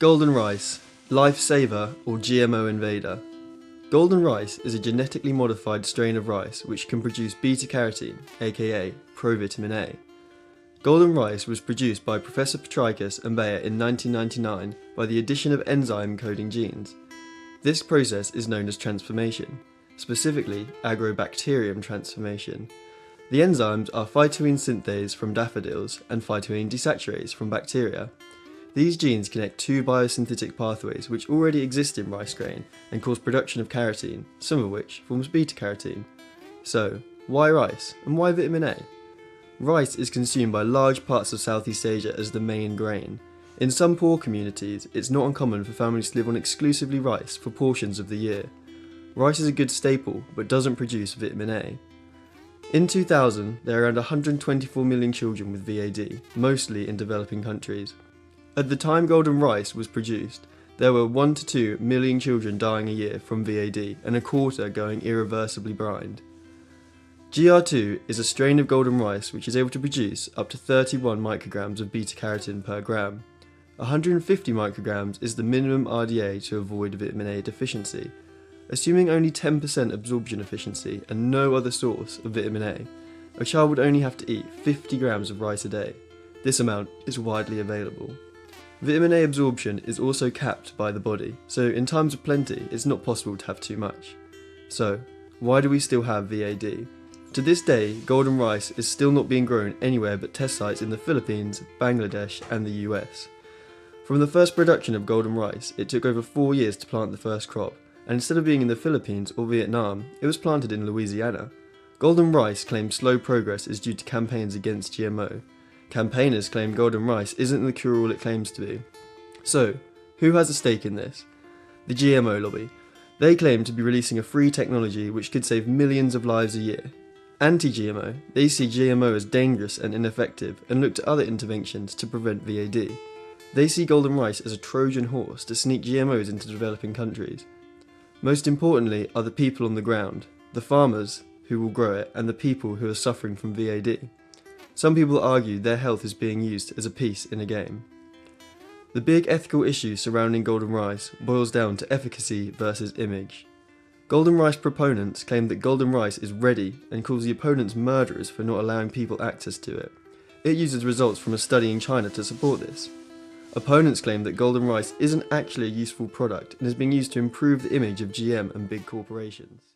Golden rice, lifesaver or GMO invader. Golden rice is a genetically modified strain of rice which can produce beta-carotene, aka provitamin A. Golden rice was produced by Professor Petrikis and Bayer in 1999 by the addition of enzyme coding genes. This process is known as transformation, specifically agrobacterium transformation. The enzymes are phytoene synthase from daffodils and phytoene desaturase from bacteria. These genes connect two biosynthetic pathways which already exist in rice grain and cause production of carotene, some of which forms beta-carotene. So, why rice, and why vitamin A? Rice is consumed by large parts of Southeast Asia as the main grain. In some poor communities, it's not uncommon for families to live on exclusively rice for portions of the year. Rice is a good staple, but doesn't produce vitamin A. In 2000, there are around 124 million children with VAD, mostly in developing countries. At the time golden rice was produced, there were 1 to 2 million children dying a year from VAD and a quarter going irreversibly blind. GR2 is a strain of golden rice which is able to produce up to 31 micrograms of beta-carotene per gram. 150 micrograms is the minimum RDA to avoid vitamin A deficiency. Assuming only 10% absorption efficiency and no other source of vitamin a child would only have to eat 50 grams of rice a day. This amount is widely available. Vitamin A absorption is also capped by the body, so in times of plenty it's not possible to have too much. So, why do we still have VAD? To this day, golden rice is still not being grown anywhere but test sites in the Philippines, Bangladesh and the US. From the first production of golden rice, it took over 4 years to plant the first crop, and instead of being in the Philippines or Vietnam, it was planted in Louisiana. Golden rice claims slow progress is due to campaigns against GMO. Campaigners claim golden rice isn't the cure-all it claims to be. So, who has a stake in this? The GMO lobby. They claim to be releasing a free technology which could save millions of lives a year. Anti-GMO, they see GMO as dangerous and ineffective and look to other interventions to prevent VAD. They see golden rice as a Trojan horse to sneak GMOs into developing countries. Most importantly are the people on the ground, the farmers who will grow it and the people who are suffering from VAD. Some people argue their health is being used as a piece in a game. The big ethical issue surrounding golden rice boils down to efficacy versus image. Golden rice proponents claim that golden rice is ready and calls the opponents murderers for not allowing people access to it. It uses results from a study in China to support this. Opponents claim that golden rice isn't actually a useful product and is being used to improve the image of GM and big corporations.